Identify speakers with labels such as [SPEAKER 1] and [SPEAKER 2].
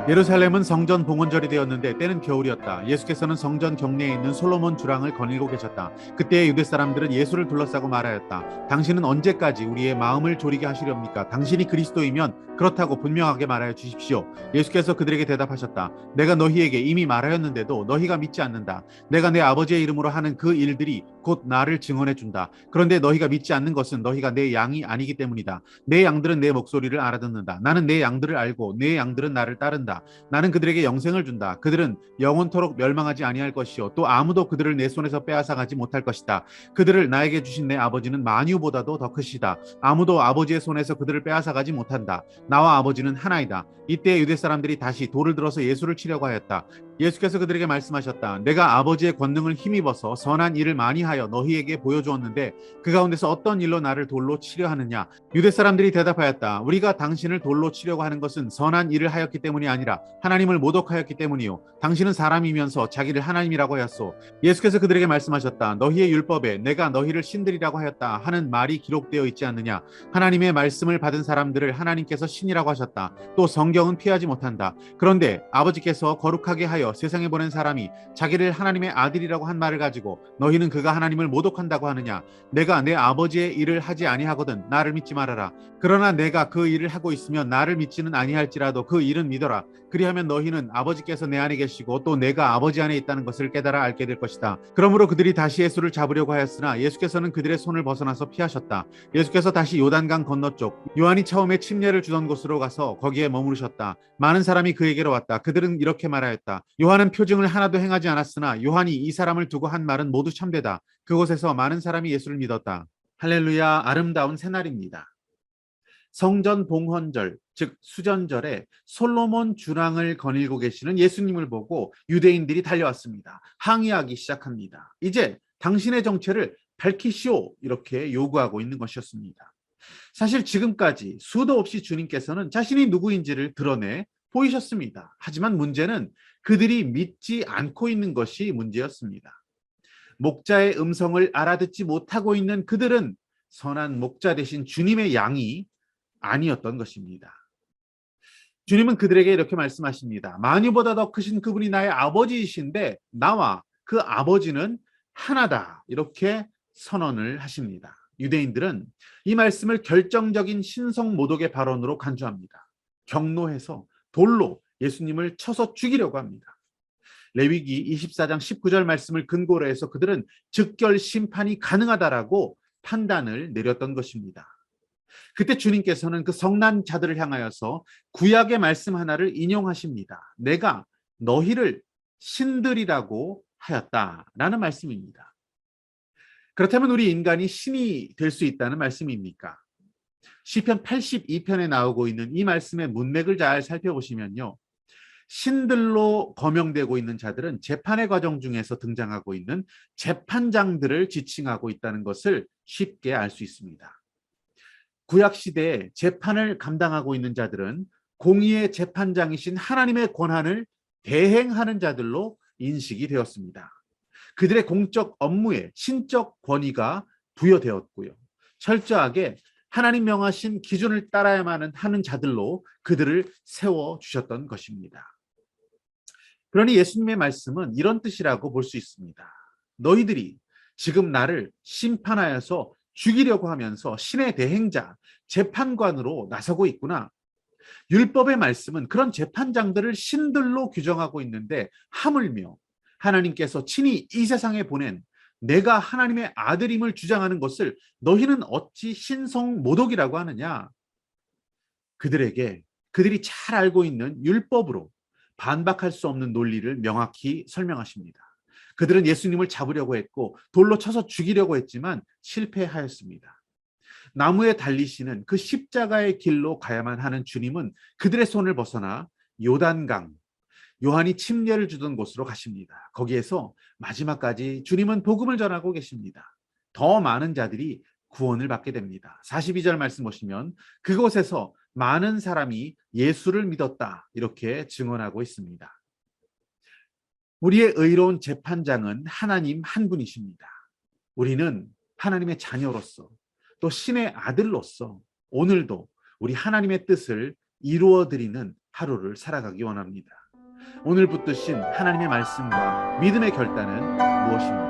[SPEAKER 1] 예루살렘은 성전 봉헌절이 되었는데 때는 겨울이었다. 예수께서는 성전 경내에 있는 솔로몬 주랑을 거닐고 계셨다. 그때 유대 사람들은 예수를 둘러싸고 말하였다. 당신은 언제까지 우리의 마음을 졸이게 하시렵니까? 당신이 그리스도이면 그렇다고 분명하게 말하여 주십시오. 예수께서 그들에게 대답하셨다. 내가 너희에게 이미 말하였는데도 너희가 믿지 않는다. 내가 내 아버지의 이름으로 하는 그 일들이 곧 나를 증언해 준다. 그런데 너희가 믿지 않는 것은 너희가 내 양이 아니기 때문이다. 내 양들은 내 목소리를 알아듣는다. 나는 내 양들을 알고 내 양들은 나를 따른다. 나는 그들에게 영생을 준다. 그들은 영원토록 멸망하지 아니할 것이요 또 아무도 그들을 내 손에서 빼앗아가지 못할 것이다. 그들을 나에게 주신 내 아버지는 만유보다도 더 크시다. 아무도 아버지의 손에서 그들을 빼앗아가지 못한다. 나와 아버지는 하나이다. 이때 유대 사람들이 다시 돌을 들어서 예수를 치려고 하였다. 예수께서 그들에게 말씀하셨다. 내가 아버지의 권능을 힘입어서 선한 일을 많이 하여 너희에게 보여주었는데 그 가운데서 어떤 일로 나를 돌로 치려 하느냐? 유대 사람들이 대답하였다. 우리가 당신을 돌로 치려고 하는 것은 선한 일을 하였기 때문이 아니라 하나님을 모독하였기 때문이요. 당신은 사람이면서 자기를 하나님이라고 하였소. 예수께서 그들에게 말씀하셨다. 너희의 율법에 내가 너희를 신들이라고 하였다 하는 말이 기록되어 있지 않느냐? 하나님의 말씀을 받은 사람들을 하나님께서 신이라고 하셨다. 또 성경은 피하지 못한다. 그런데 아버지께서 거룩하게 하여 세상에 보낸 사람이 자기를 하나님의 아들이라고 한 말을 가지고 너희는 그가 하나님을 모독한다고 하느냐? 내가 내 아버지의 일을 하지 아니하거든 나를 믿지 말아라. 그러나 내가 그 일을 하고 있으면 나를 믿지는 아니할지라도 그 일은 믿어라. 그리하면 너희는 아버지께서 내 안에 계시고 또 내가 아버지 안에 있다는 것을 깨달아 알게 될 것이다. 그러므로 그들이 다시 예수를 잡으려고 하였으나 예수께서는 그들의 손을 벗어나서 피하셨다. 예수께서 다시 요단강 건너쪽 요한이 처음에 침례를 주던 곳으로 가서 거기에 머무르셨다. 많은 사람이 그에게로 왔다. 그들은 이렇게 말하였다. 요한은 표징을 하나도 행하지 않았으나 요한이 이 사람을 두고 한 말은 모두 참되다. 그곳에서 많은 사람이 예수를 믿었다. 할렐루야. 아름다운 새날입니다. 성전 봉헌절, 즉 수전절에 솔로몬 주랑을 거닐고 계시는 예수님을 보고 유대인들이 달려왔습니다. 항의하기 시작합니다. 이제 당신의 정체를 밝히시오 이렇게 요구하고 있는 것이었습니다. 사실 지금까지 수도 없이 주님께서는 자신이 누구인지를 드러내 보이셨습니다. 하지만 문제는 그들이 믿지 않고 있는 것이 문제였습니다. 목자의 음성을 알아듣지 못하고 있는 그들은 선한 목자 대신 주님의 양이 아니었던 것입니다. 주님은 그들에게 이렇게 말씀하십니다. 만유보다 더 크신 그분이 나의 아버지이신데 나와 그 아버지는 하나다. 이렇게 선언을 하십니다. 유대인들은 이 말씀을 결정적인 신성 모독의 발언으로 간주합니다. 경노해서 돌로 예수님을 쳐서 죽이려고 합니다. 레위기 24장 19절 말씀을 근거로 해서 그들은 즉결 심판이 가능하다라고 판단을 내렸던 것입니다. 그때 주님께서는 그 성난 자들을 향하여서 구약의 말씀 하나를 인용하십니다. 내가 너희를 신들이라고 하였다라는 말씀입니다. 그렇다면 우리 인간이 신이 될 수 있다는 말씀입니까? 시편 82편에 나오고 있는 이 말씀의 문맥을 잘 살펴보시면요. 신들로 거명되고 있는 자들은 재판의 과정 중에서 등장하고 있는 재판장들을 지칭하고 있다는 것을 쉽게 알 수 있습니다. 구약시대에 재판을 감당하고 있는 자들은 공의의 재판장이신 하나님의 권한을 대행하는 자들로 인식이 되었습니다. 그들의 공적 업무에 신적 권위가 부여되었고요. 철저하게 하나님 명하신 기준을 따라야만 하는 자들로 그들을 세워주셨던 것입니다. 그러니 예수님의 말씀은 이런 뜻이라고 볼 수 있습니다. 너희들이 지금 나를 심판하여서 죽이려고 하면서 신의 대행자, 재판관으로 나서고 있구나. 율법의 말씀은 그런 재판장들을 신들로 규정하고 있는데 하물며 하나님께서 친히 이 세상에 보낸 내가 하나님의 아들임을 주장하는 것을 너희는 어찌 신성 모독이라고 하느냐. 그들에게 그들이 잘 알고 있는 율법으로 반박할 수 없는 논리를 명확히 설명하십니다. 그들은 예수님을 잡으려고 했고 돌로 쳐서 죽이려고 했지만 실패하였습니다. 나무에 달리시는 그 십자가의 길로 가야만 하는 주님은 그들의 손을 벗어나 요단강, 요한이 침례를 주던 곳으로 가십니다. 거기에서 마지막까지 주님은 복음을 전하고 계십니다. 더 많은 자들이 구원을 받게 됩니다. 42절 말씀 보시면 그곳에서 많은 사람이 예수를 믿었다 이렇게 증언하고 있습니다. 우리의 의로운 재판장은 하나님 한 분이십니다. 우리는 하나님의 자녀로서 또 신의 아들로서 오늘도 우리 하나님의 뜻을 이루어드리는 하루를 살아가기 원합니다. 오늘 붙드신 하나님의 말씀과 믿음의 결단은 무엇입니까?